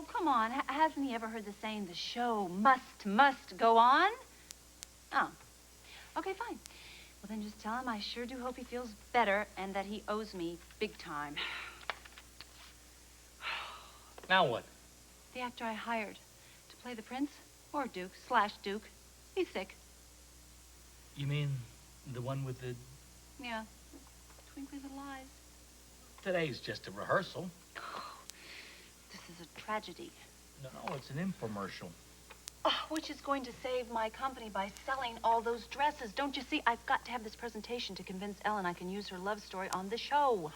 Oh, come on. Hasn't he ever heard the saying, the show must go on? Oh. Okay, fine. Well, then just tell him I sure do hope he feels better and that he owes me big time. Now what? The actor I hired to play the prince, or Duke/Duke, he's sick. You mean the one with the... Yeah, twinkly little eyes. Today's just a rehearsal. This is a tragedy. No, it's an infomercial. Oh, which is going to save my company by selling all those dresses. Don't you see? I've got to have this presentation to convince Ellen I can use her love story on the show.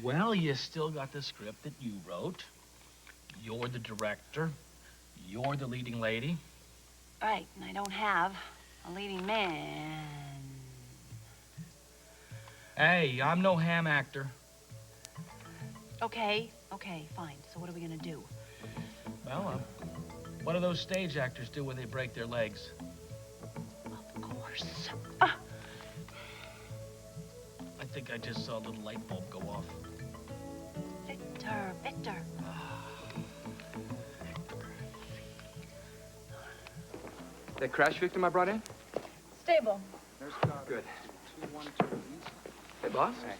Well, you still got the script that you wrote. You're the director. You're the leading lady. Right, and I don't have a leading man. Hey, I'm no ham actor. Okay, fine. So what are we gonna do? Well, what do those stage actors do when they break their legs? Of course. I think I just saw a little light bulb go off. Victor. That crash victim I brought in? Stable. Good. Hey, boss. Hey.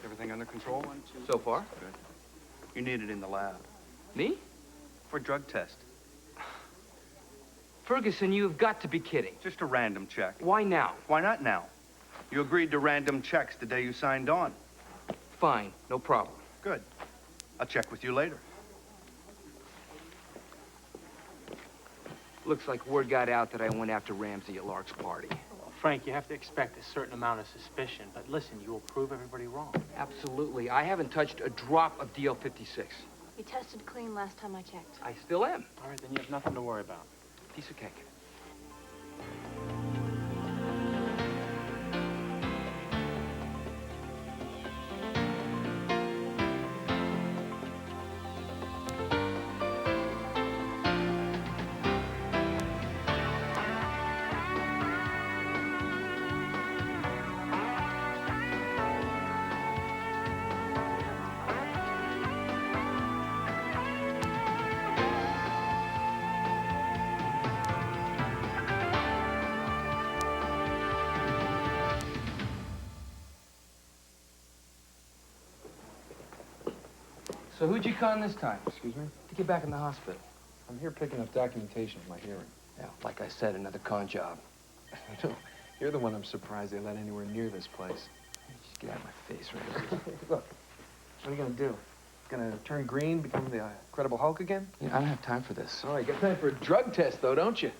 Everything under control? So far. Good. You need it in the lab. Me? For a drug test. Ferguson, you've got to be kidding. Just a random check. Why now? Why not now? You agreed to random checks the day you signed on. Fine, no problem. Good. I'll check with you later. Looks like word got out that I went after Ramsey at Lark's party. Well, Frank, you have to expect a certain amount of suspicion, but listen, you will prove everybody wrong. Absolutely. I haven't touched a drop of DL-56. You tested clean last time I checked. I still am. All right, then you have nothing to worry about. Piece of cake. So who'd you con this time? Excuse me? To get back in the hospital. I'm here picking up documentation of my hearing. Yeah, like I said, another con job. No, you're the one I'm surprised they let anywhere near this place. Just get out of my face, right? Look, what are you gonna do? Gonna turn green, become the Incredible Hulk again? You know, I don't have time for this. Oh, you got time for a drug test, though, don't you?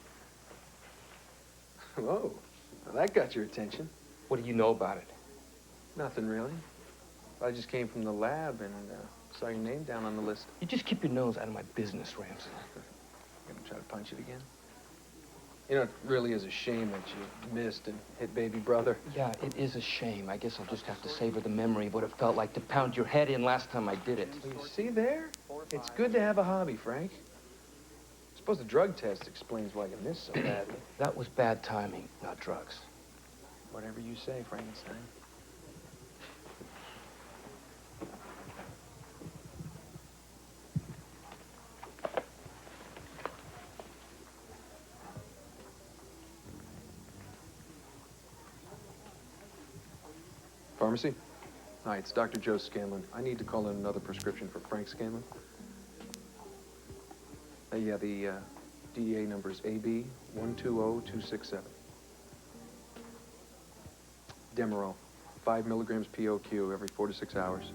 Whoa, well, that got your attention. What do you know about it? Nothing, really. I just came from the lab and saw your name down on the list. You just keep your nose out of my business, Ramsey. You gonna try to punch it again? You know, it really is a shame that you missed and hit baby brother. Yeah, it is a shame. I guess I'll just have to savor the memory of what it felt like to pound your head in last time I did it. Well, you see there? It's good to have a hobby, Frank. I suppose the drug test explains why you missed so badly. That was bad timing, not drugs. Whatever you say, Frankenstein. Pharmacy? Hi, it's Dr. Joe Scanlon. I need to call in another prescription for Frank Scanlon. Yeah, the DEA number is AB 120267. Demerol, 5 milligrams POQ every 4 to 6 hours.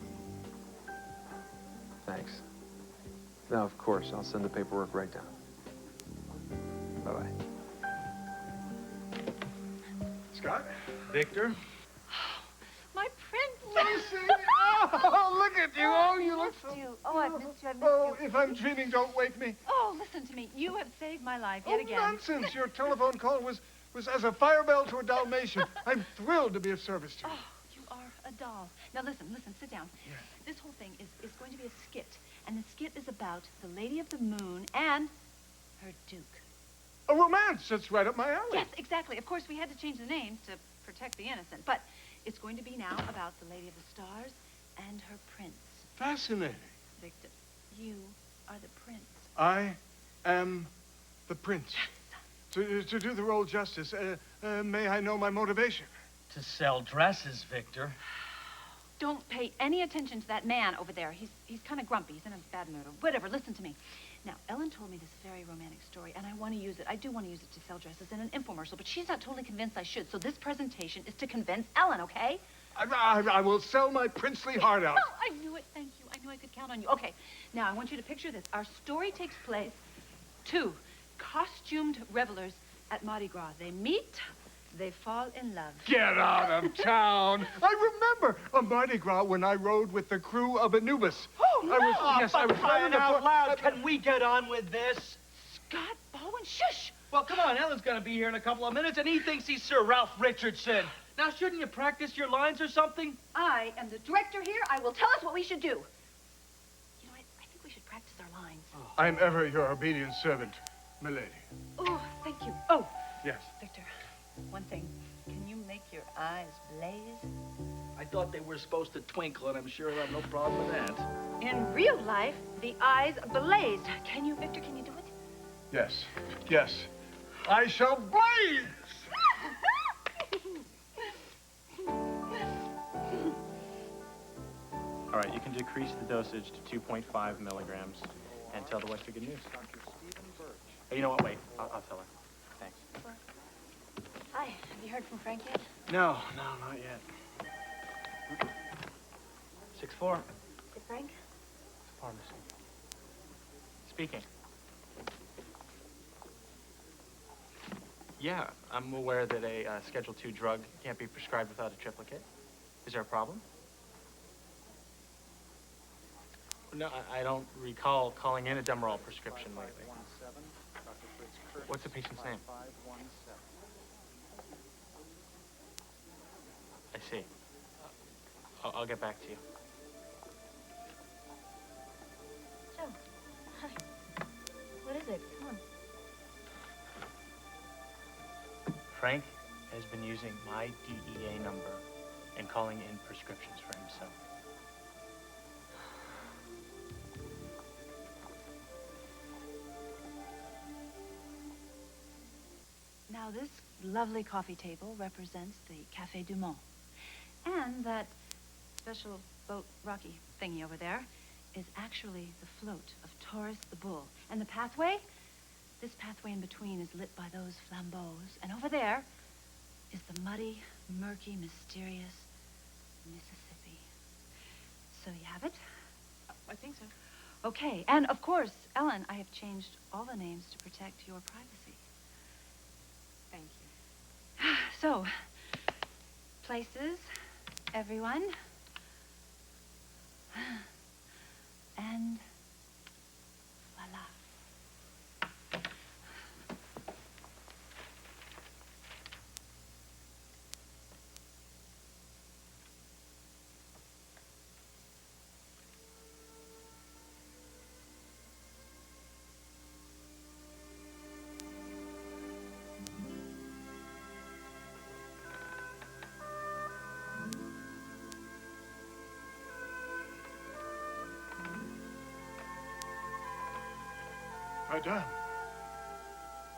Thanks. Now, of course, I'll send the paperwork right down. Bye-bye. Scott? Victor? My prince! Lucy! Oh, look at you! Oh, you look so... I've missed you. Oh, if I'm dreaming, don't wake me. Oh, listen to me. You have saved my life yet again. Nonsense! Your telephone call was as a fire bell to a Dalmatian. I'm thrilled to be of service to you. Oh, you are a doll. Now listen, sit down. Yeah. This whole thing is going to be a skit. And the skit is about the Lady of the Moon and her Duke. A romance! That's right up my alley. Yes, exactly. Of course, we had to change the names to protect the innocent. But it's going to be now about the Lady of the Stars and her prince. Fascinating. Victor, you are the prince. I am the prince. To do the role justice, may I know my motivation? To sell dresses, Victor. Don't pay any attention to that man over there. He's kind of grumpy. He's in a bad mood or whatever. Listen to me. Now, Ellen told me this very romantic story, and I want to use it. I do want to use it to sell dresses in an infomercial, but she's not totally convinced I should. So this presentation is to convince Ellen, okay? I will sell my princely heart out. Oh, I knew it. Thank you. I knew I could count on you. Okay, now I want you to picture this. Our story takes place. 2 costumed revelers at Mardi Gras. They meet. They fall in love. Get out of town. I remember on Mardi Gras when I rode with the crew of Anubis. Oh, no! I was Crying out loud, can we get on with this? Scott Bowen, shush! Well, come on, Ellen's gonna be here in a couple of minutes, and he thinks he's Sir Ralph Richardson. Now, shouldn't you practice your lines or something? I am the director here. I will tell us what we should do. You know, I think we should practice our lines. I am ever your obedient servant, milady. Oh, thank you. Oh, Yes. Victor, one thing. Can you make your eyes blaze? I thought they were supposed to twinkle, and I'm sure I'll have no problem with that. In real life, the eyes blazed. Can you, Victor, can you do it? Yes. Yes. I shall blaze! All right, you can decrease the dosage to 2.5 milligrams and tell the wife the good news. Hey, you know what? Wait, I'll tell her. Thanks. Hi, have you heard from Frank yet? No, not yet. 6-4. Is it Frank? Pharmacy. Speaking. Yeah, I'm aware that a Schedule II drug can't be prescribed without a triplicate. Is there a problem? No, I don't recall calling in a Demerol prescription lately. What's the patient's name? I see. I'll get back to you. Joe, hi. What is it? Come on. Frank has been using my DEA number and calling in prescriptions for himself. Now, this lovely coffee table represents the Café du Monde. And that special boat Rocky thingy over there is actually the float of Taurus the bull. And the pathway? This pathway in between is lit by those flambeaux. And over there is the muddy, murky, mysterious Mississippi. So you have it? I think so. Okay. And of course, Ellen, I have changed all the names to protect your privacy. Thank you. So, places, everyone, and voila. Madame.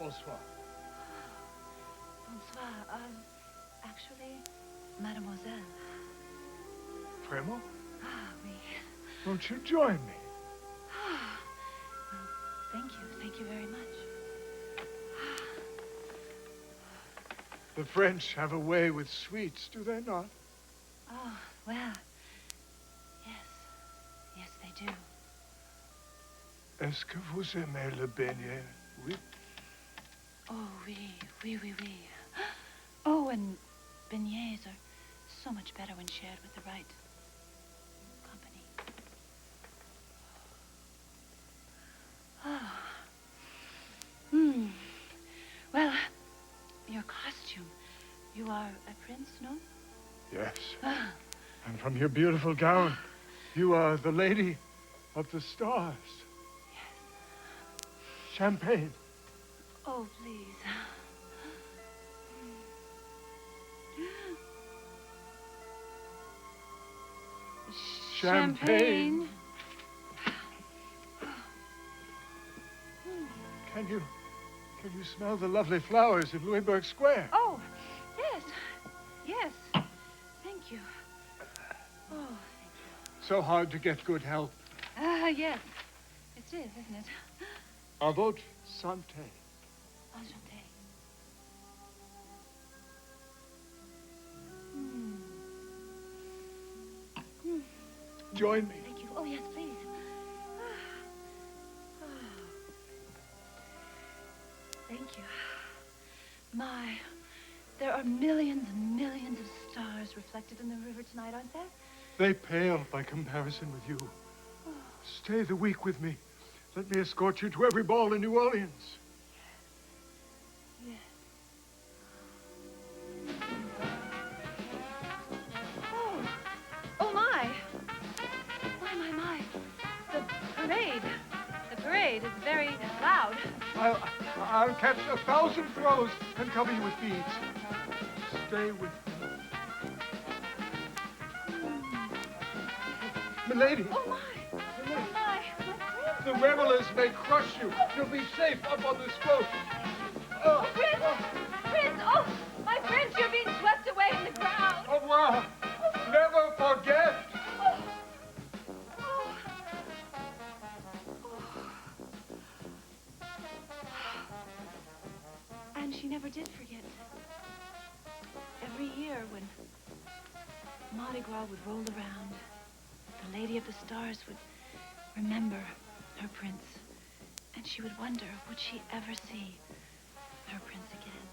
Bonsoir. Bonsoir. Actually, mademoiselle. Vraiment? Ah, oui. Won't you join me? Well, thank you. Thank you very much. The French have a way with sweets, do they not? Oh, well, yes. Yes, they do. Est-ce que vous aimez le beignet? Oui. Oh, oui, oui, oui, oui. Oh, and beignets are so much better when shared with the right company. Oh. Well, your costume. You are a prince, no? Yes. And from your beautiful gown, you are the lady of the stars. Champagne. Oh, please. Champagne. Can you smell the lovely flowers in Louisburg Square? Oh, yes. Yes. Thank you. Oh, So hard to get good health. yes. It is, isn't it? À votre santé. Enchanté. Join me. Thank you. Oh, yes, please. Thank you. My, there are millions and millions of stars reflected in the river tonight, aren't there? They pale by comparison with you. Stay the week with me. Let me escort you to every ball in New Orleans. Yes. Oh, my. My. The parade is very loud. I'll catch 1,000 throws and cover you with beads. Stay with me. Milady. Oh, my. The revelers may crush you. You'll be safe up on this boat. Oh, Prince! Prince! Oh, my Prince, you're being swept away in the crowd. Au revoir. Never forget. And she never did forget. Every year when Mardi Gras would roll around, the Lady of the Stars would remember her prince. And she would wonder, would she ever see her prince again?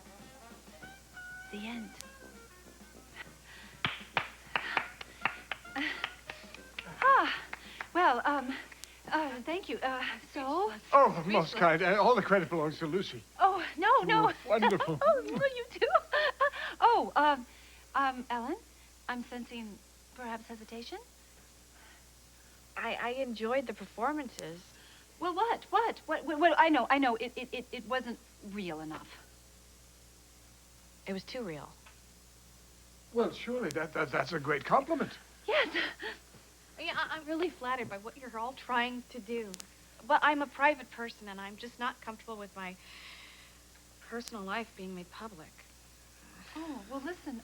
The end. Thank you. So? Oh, most kind. All the credit belongs to Lucy. Oh, no. Wonderful. Oh, no, you too. Ellen, I'm sensing perhaps hesitation. I enjoyed the performances. Well, what? I know. It wasn't real enough. It was too real. Well, surely that's a great compliment. Yes. Yeah, I'm really flattered by what you're all trying to do. But I'm a private person, and I'm just not comfortable with my personal life being made public. Oh, well, listen,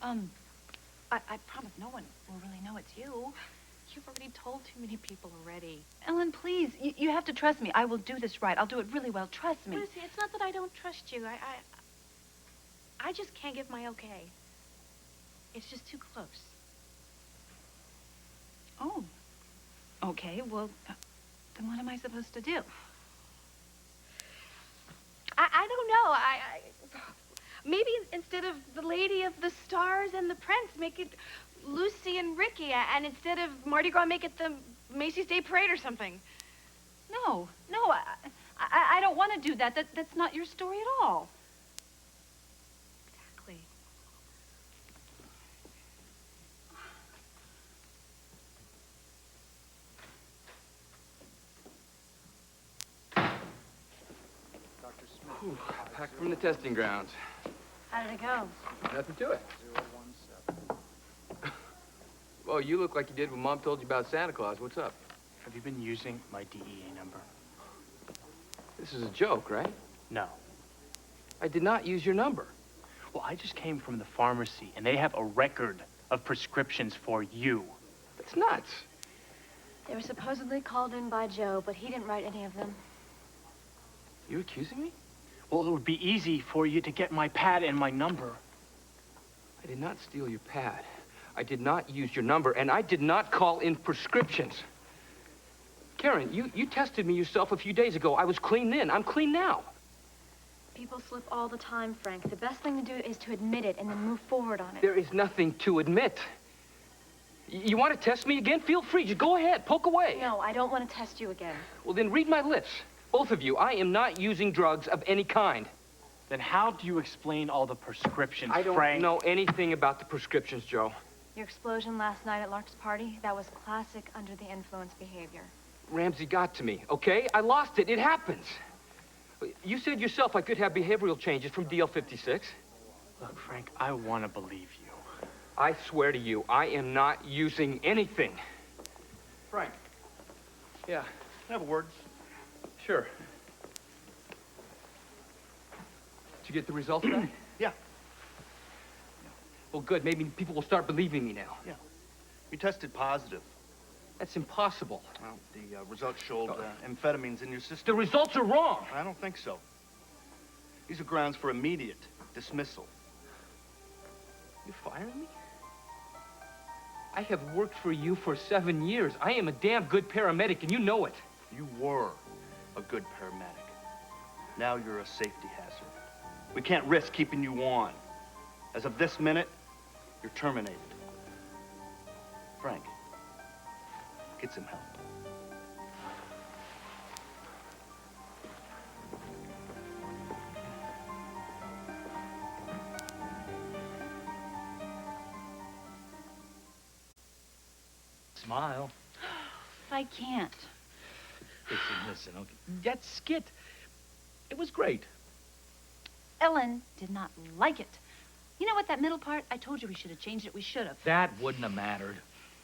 I promise no one will really know it's you. You've already told too many people already. Ellen, please, you have to trust me. I will do this right. I'll do it really well. Trust me. Lucy, it's not that I don't trust you. I just can't give my okay. It's just too close. Oh. Okay, well, then what am I supposed to do? I don't know. Maybe instead of the Lady of the Stars and the Prince, make it Lucy and Ricky, and instead of Mardi Gras, make it the Macy's Day Parade or something. No, I don't want to do that. That's not your story at all. Exactly. Whew, back from the testing grounds. How did it go? Nothing to it. Well, you look like you did when Mom told you about Santa Claus. What's up? Have you been using my DEA number? This is a joke, right? No. I did not use your number. Well, I just came from the pharmacy, and they have a record of prescriptions for you. That's nuts. They were supposedly called in by Joe, but he didn't write any of them. You accusing me? Well, it would be easy for you to get my pad and my number. I did not steal your pad. I did not use your number, and I did not call in prescriptions. Karen, you tested me yourself a few days ago. I was clean then. I'm clean now. People slip all the time, Frank. The best thing to do is to admit it and then move forward on it. There is nothing to admit. You want to test me again? Feel free. Just go ahead. Poke away. No, I don't want to test you again. Well, then read my lips. Both of you. I am not using drugs of any kind. Then how do you explain all the prescriptions, I don't Frank? know anything about the prescriptions, Joe. Your explosion last night at Lark's party, that was classic under the influence behavior. Ramsey got to me, okay? I lost it. It happens. You said yourself I could have behavioral changes from DL56. Look, Frank, I want to believe you. I swear to you, I am not using anything. Frank, Yeah, can I have a word? sure. Did you get the results back? Yeah. Well, good. Maybe people will start believing me now. Yeah. You tested positive. That's impossible. Well, the results showed amphetamines in your system. The results are wrong. I don't think so. These are grounds for immediate dismissal. You firing me? I have worked for you for 7 years. I am a damn good paramedic, and you know it. You were a good paramedic. Now you're a safety hazard. We can't risk keeping you on. As of this minute, you're terminated. Frank, get some help. Smile. I can't. Listen, okay. That skit, it was great. Ellen did not like it. You know what, that middle part? I told you we should have changed it. We should have. That wouldn't have mattered.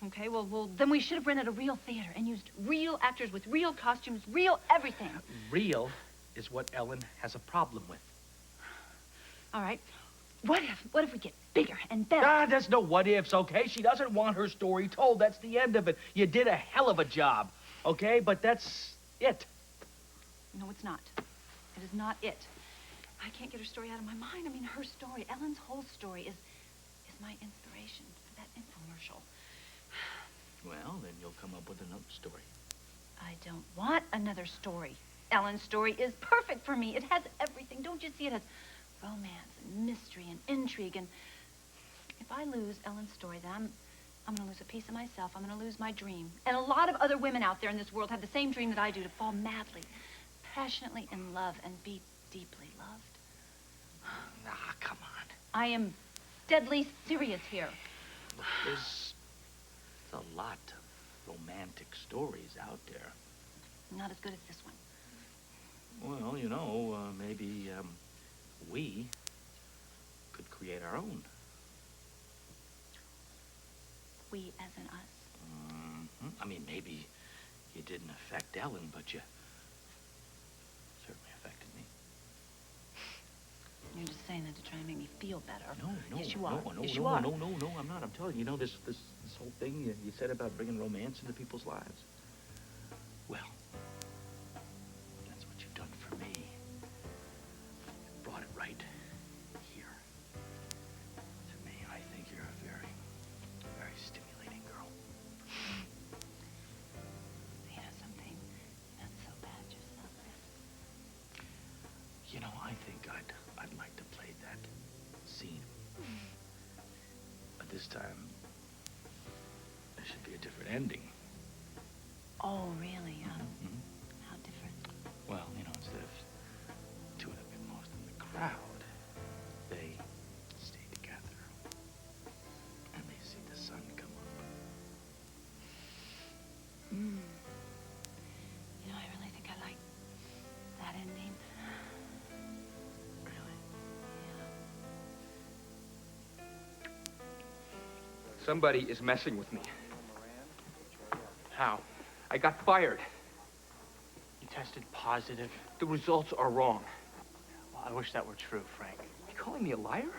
Okay, well, then we should have rented a real theater and used real actors with real costumes, real everything. Real is what Ellen has a problem with. All right. What if we get bigger and better? There's no what ifs, okay? She doesn't want her story told. That's the end of it. You did a hell of a job, okay? But that's it. No, it's not. It is not it. I can't get her story out of my mind. I mean, her story, Ellen's whole story is my inspiration for that infomercial. Well, then you'll come up with another story. I don't want another story. Ellen's story is perfect for me. It has everything. Don't you see? It has romance and mystery and intrigue. And if I lose Ellen's story, then I'm going to lose a piece of myself. I'm going to lose my dream. And a lot of other women out there in this world have the same dream that I do, to fall madly, passionately in love and be deeply loved. Come on. I am deadly serious here. Look, there's a lot of romantic stories out there. Not as good as this one. Well, you know, maybe we could create our own. We as in us. I mean, maybe you didn't affect Ellen, but you certainly affected me. You're just saying that to try and make me feel better. No. Yes, you are. No, yes, you are. No, I'm not. I'm telling you, this whole thing you said about bringing romance into people's lives. Well, that's what you've done for me. You brought it right here. To me, I think you're a very, very stimulating girl. You know something? Not so bad yourself. You know, I think I'd like to play that scene. But this time, there should be a different ending. Oh, really? Mhm. How different? Well, you know, instead of two and a bit most in the crowd, they stay together. And they see the sun come up. You know, I really think I like that ending. Really? Somebody is messing with me. How? I got fired. You tested positive? The results are wrong. Well, I wish that were true, Frank. You calling me a liar?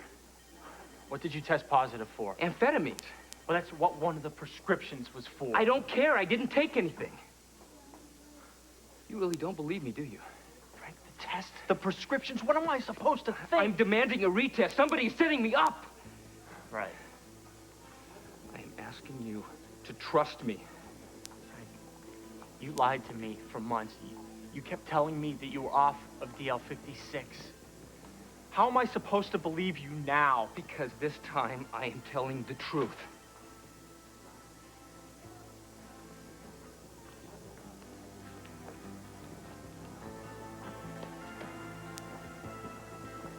What did you test positive for? Amphetamines. Well, that's what one of the prescriptions was for. I don't care. I didn't take anything. You really don't believe me, do you? Frank, the test, the prescriptions, what am I supposed to think? I'm demanding a retest. Somebody is setting me up. Right. I am asking you to trust me. Frank, you lied to me for months. You kept telling me that you were off of DL-56. How am I supposed to believe you now? Because this time I am telling the truth.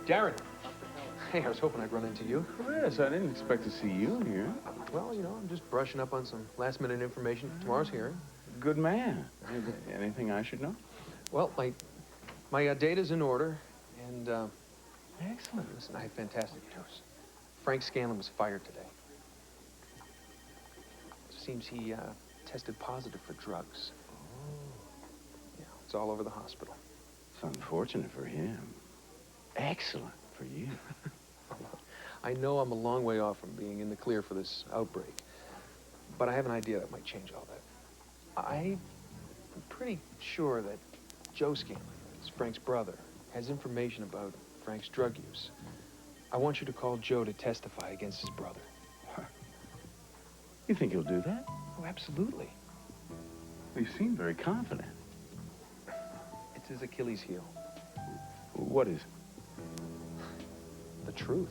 Darren. Hey, I was hoping I'd run into you. Yes, I didn't expect to see you here. Well, you know, I'm just brushing up on some last-minute information for tomorrow's hearing. Good man. Anything I should know? Well, my data's in order, and, Excellent. listen, I have fantastic news. Frank Scanlon was fired today. Seems he, tested positive for drugs. Oh. Yeah, it's all over the hospital. It's unfortunate for him. excellent for you. I know I'm a long way off from being in the clear for this outbreak, but I have an idea that might change all that. I'm pretty sure that Joe Scanlon, who's Frank's brother, has information about Frank's drug use. I want you to call Joe to testify against his brother. You think he'll do that? Oh, absolutely. You seem very confident. It's his Achilles heel. What is? The truth.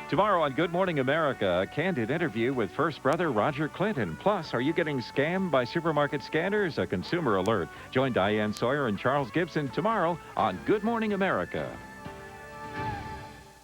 Tomorrow on Good Morning America, a candid interview with first brother Roger Clinton. Plus, are you getting scammed by supermarket scanners? A consumer alert. Join Diane Sawyer and Charles Gibson tomorrow on Good Morning America.